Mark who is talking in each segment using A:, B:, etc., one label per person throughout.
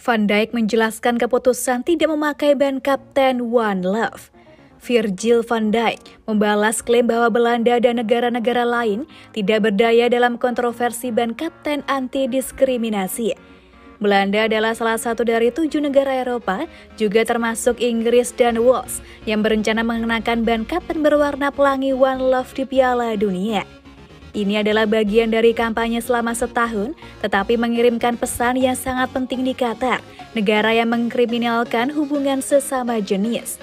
A: Van Dijk menjelaskan keputusan tidak memakai ban kapten One Love. Virgil van Dijk membalas klaim bahwa Belanda dan negara-negara lain tidak berdaya dalam kontroversi ban kapten anti-diskriminasi. Belanda adalah salah satu dari 7 negara Eropa, juga termasuk Inggris dan Wales, yang berencana mengenakan ban kapten berwarna pelangi One Love di Piala Dunia. Ini adalah bagian dari kampanye selama setahun, tetapi mengirimkan pesan yang sangat penting di Qatar, negara yang mengkriminalkan hubungan sesama jenis.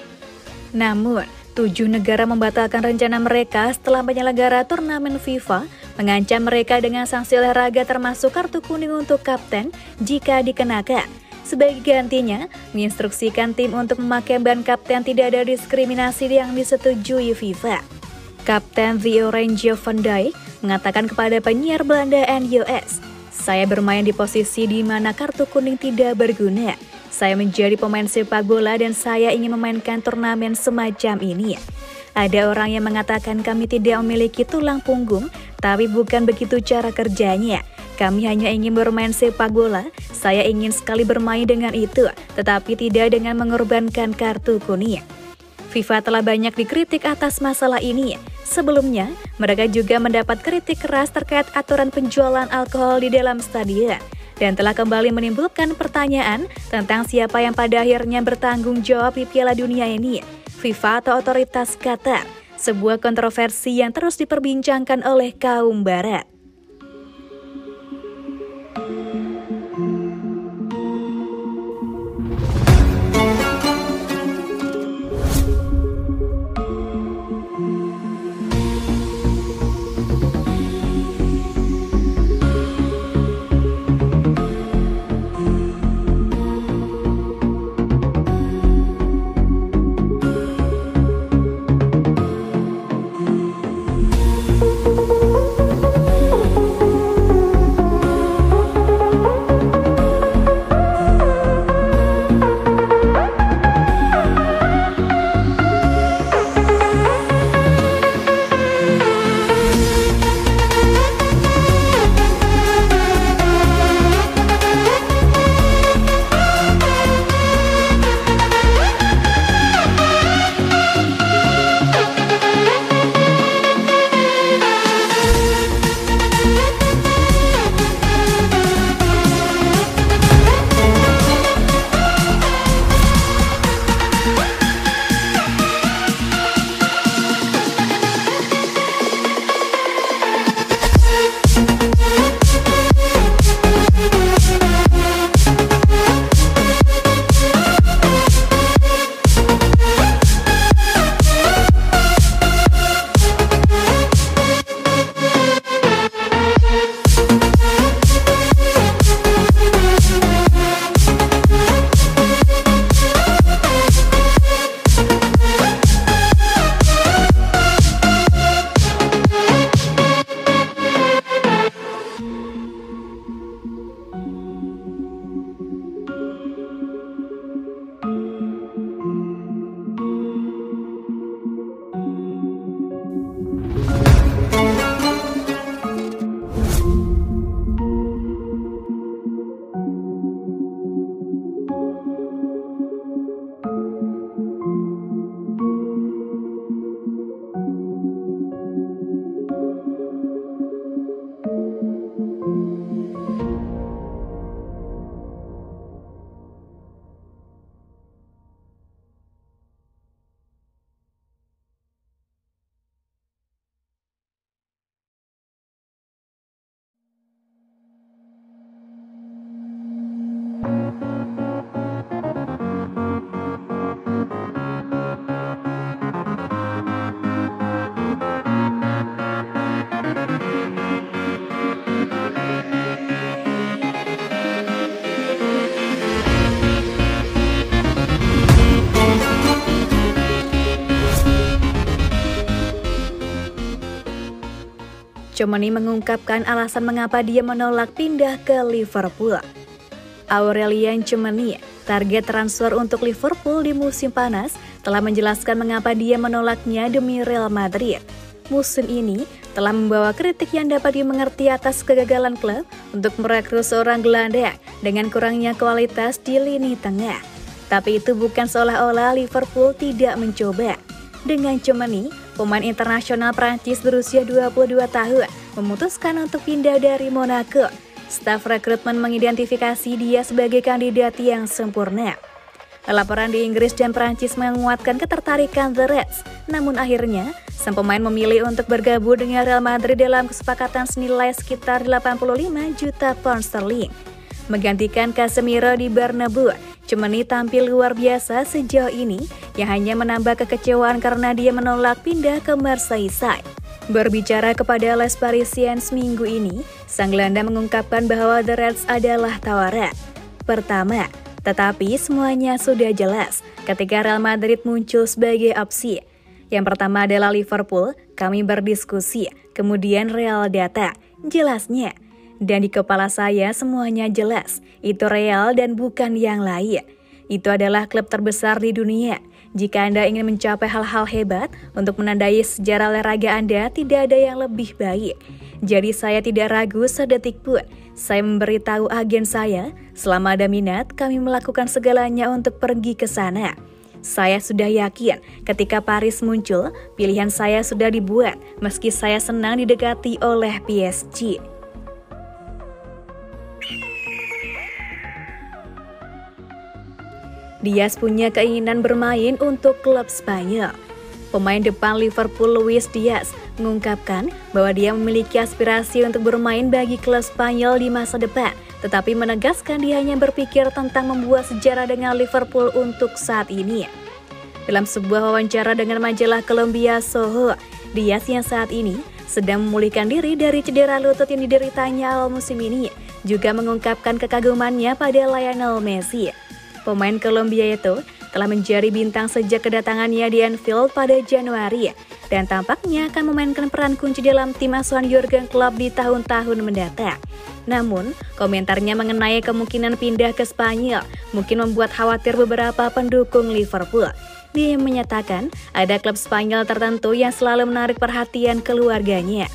A: Namun, 7 negara membatalkan rencana mereka setelah penyelenggara turnamen FIFA mengancam mereka dengan sanksi olahraga termasuk kartu kuning untuk kapten jika dikenakan. Sebagai gantinya, menginstruksikan tim untuk memakai ban kapten tidak ada diskriminasi yang disetujui FIFA. Kapten The Orange Van Dijk mengatakan kepada penyiar Belanda NOS, "Saya bermain di posisi di mana kartu kuning tidak berguna. Saya menjadi pemain sepak bola dan saya ingin memainkan turnamen semacam ini. Ada orang yang mengatakan kami tidak memiliki tulang punggung, tapi bukan begitu cara kerjanya. Kami hanya ingin bermain sepak bola, saya ingin sekali bermain dengan itu, tetapi tidak dengan mengorbankan kartu kuning." FIFA telah banyak dikritik atas masalah ini. Sebelumnya, mereka juga mendapat kritik keras terkait aturan penjualan alkohol di dalam stadion, dan telah kembali menimbulkan pertanyaan tentang siapa yang pada akhirnya bertanggung jawab di Piala Dunia ini, FIFA atau otoritas Qatar, sebuah kontroversi yang terus diperbincangkan oleh kaum Barat. Tchouaméni mengungkapkan alasan mengapa dia menolak pindah ke Liverpool. Aurelien Tchouaméni, target transfer untuk Liverpool di musim panas, telah menjelaskan mengapa dia menolaknya demi Real Madrid. Musim ini, telah membawa kritik yang dapat dimengerti atas kegagalan klub untuk merekrut seorang gelandang dengan kurangnya kualitas di lini tengah. Tapi itu bukan seolah-olah Liverpool tidak mencoba. Dengan Tchouaméni, pemain internasional Prancis berusia 22 tahun, memutuskan untuk pindah dari Monaco. Staf rekrutmen mengidentifikasi dia sebagai kandidat yang sempurna. Laporan di Inggris dan Prancis menguatkan ketertarikan The Reds, namun akhirnya sang pemain memilih untuk bergabung dengan Real Madrid dalam kesepakatan senilai sekitar 85 juta pound sterling. Menggantikan Casemiro di Bernabeu, Tchouaméni tampil luar biasa sejauh ini yang hanya menambah kekecewaan karena dia menolak pindah ke Merseyside. Berbicara kepada Les Parisiens minggu ini, sang gelandang mengungkapkan bahwa The Reds adalah tawaran pertama, tetapi semuanya sudah jelas ketika Real Madrid muncul sebagai opsi. Yang pertama adalah Liverpool, kami berdiskusi, kemudian Real datang, jelasnya. Dan di kepala saya semuanya jelas, itu Real dan bukan yang lain. Itu adalah klub terbesar di dunia. Jika Anda ingin mencapai hal-hal hebat untuk menandai sejarah olahraga Anda, tidak ada yang lebih baik. Jadi saya tidak ragu sedetik pun. Saya memberitahu agen saya, selama ada minat, kami melakukan segalanya untuk pergi ke sana. Saya sudah yakin ketika Paris muncul, pilihan saya sudah dibuat, meski saya senang didekati oleh PSG. Diaz punya keinginan bermain untuk klub Spanyol. Pemain depan Liverpool Luis Diaz mengungkapkan bahwa dia memiliki aspirasi untuk bermain bagi klub Spanyol di masa depan, tetapi menegaskan dia hanya berpikir tentang membuat sejarah dengan Liverpool untuk saat ini. Dalam sebuah wawancara dengan majalah Colombia Soho, Diaz yang saat ini sedang memulihkan diri dari cedera lutut yang dideritanya awal musim ini, juga mengungkapkan kekagumannya pada Lionel Messi. Pemain Kolombia itu telah menjadi bintang sejak kedatangannya di Anfield pada Januari dan tampaknya akan memainkan peran kunci dalam tim asuhan Jurgen Klopp di tahun-tahun mendatang. Namun, komentarnya mengenai kemungkinan pindah ke Spanyol mungkin membuat khawatir beberapa pendukung Liverpool. Dia menyatakan ada klub Spanyol tertentu yang selalu menarik perhatian keluarganya.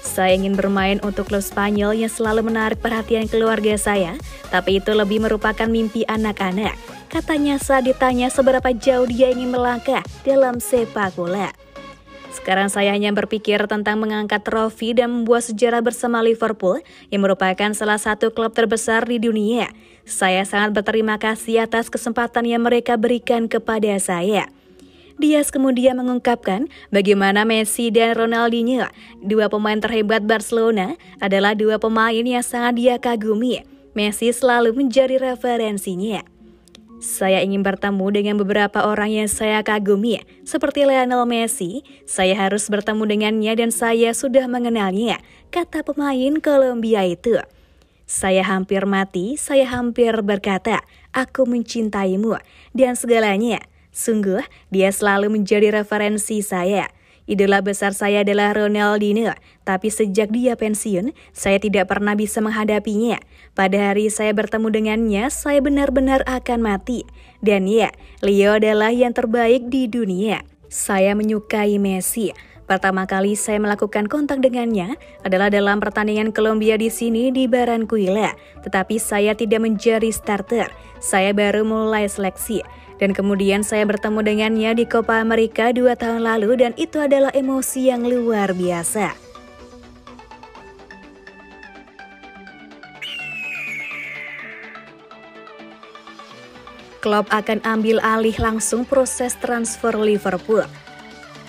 A: Saya ingin bermain untuk klub Spanyol yang selalu menarik perhatian keluarga saya, tapi itu lebih merupakan mimpi anak-anak, katanya saat ditanya seberapa jauh dia ingin melangkah dalam sepak bola. Sekarang saya hanya berpikir tentang mengangkat trofi dan membuat sejarah bersama Liverpool yang merupakan salah satu klub terbesar di dunia. Saya sangat berterima kasih atas kesempatan yang mereka berikan kepada saya. Diaz kemudian mengungkapkan bagaimana Messi dan Ronaldinho, dua pemain terhebat Barcelona, adalah dua pemain yang sangat dia kagumi. Messi selalu menjadi referensinya. Saya ingin bertemu dengan beberapa orang yang saya kagumi, seperti Lionel Messi. Saya harus bertemu dengannya dan saya sudah mengenalnya, kata pemain Kolombia itu. Saya hampir mati, saya hampir berkata, aku mencintaimu, dan segalanya. Sungguh, dia selalu menjadi referensi saya. Idola besar saya adalah Ronaldinho, tapi sejak dia pensiun, saya tidak pernah bisa menghadapinya. Pada hari saya bertemu dengannya, saya benar-benar akan mati. Dan ya, Leo adalah yang terbaik di dunia. Saya menyukai Messi. Pertama kali saya melakukan kontak dengannya adalah dalam pertandingan Kolombia di sini di Barranquilla. Tetapi saya tidak menjadi starter. Saya baru mulai seleksi. Dan kemudian saya bertemu dengannya di Copa America 2 tahun lalu dan itu adalah emosi yang luar biasa. Klopp akan ambil alih langsung proses transfer Liverpool.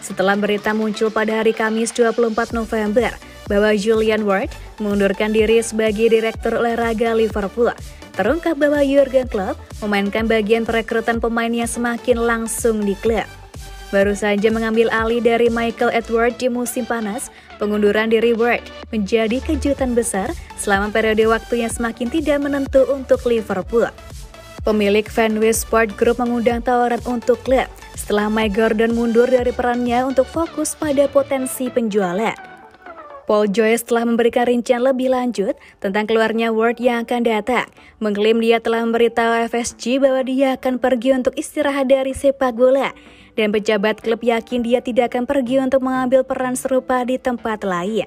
A: Setelah berita muncul pada hari Kamis 24 November bahwa Julian Ward mengundurkan diri sebagai direktur olahraga Liverpool, terungkap bahwa Jurgen Klopp memainkan bagian perekrutan pemain yang semakin langsung di klub. Baru saja mengambil alih dari Michael Edwards di musim panas, pengunduran diri Ward menjadi kejutan besar selama periode waktu yang semakin tidak menentu untuk Liverpool. Pemilik Fenway Sport Group mengundang tawaran untuk klub setelah Mike Gordon mundur dari perannya untuk fokus pada potensi penjualan. Paul Joyce telah memberikan rincian lebih lanjut tentang keluarnya Ward yang akan datang. Mengklaim dia telah memberitahu FSG bahwa dia akan pergi untuk istirahat dari sepak bola. Dan pejabat klub yakin dia tidak akan pergi untuk mengambil peran serupa di tempat lain.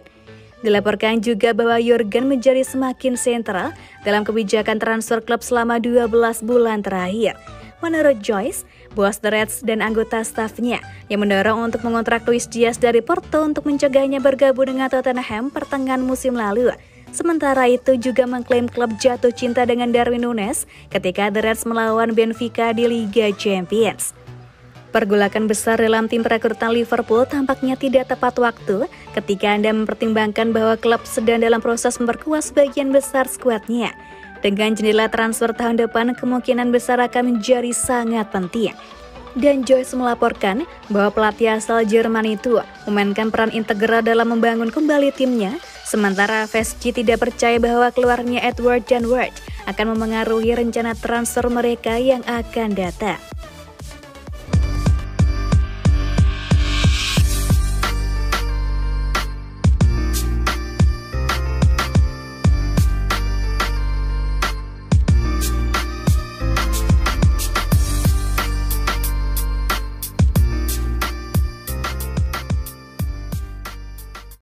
A: Dilaporkan juga bahwa Jurgen menjadi semakin sentral dalam kebijakan transfer klub selama 12 bulan terakhir. Menurut Joyce, bos The Reds dan anggota stafnya yang mendorong untuk mengontrak Luis Diaz dari Porto untuk mencegahnya bergabung dengan Tottenham pertengahan musim lalu. Sementara itu juga mengklaim klub jatuh cinta dengan Darwin Núñez ketika The Reds melawan Benfica di Liga Champions. Pergolakan besar dalam tim perekrutan Liverpool tampaknya tidak tepat waktu ketika Anda mempertimbangkan bahwa klub sedang dalam proses memperkuat sebagian besar skuadnya. Dengan jendela transfer tahun depan kemungkinan besar akan menjadi sangat penting. Dan Joyce melaporkan bahwa pelatih asal Jerman itu memainkan peran integral dalam membangun kembali timnya, sementara FSG tidak percaya bahwa keluarnya Edward dan Ward akan memengaruhi rencana transfer mereka yang akan datang.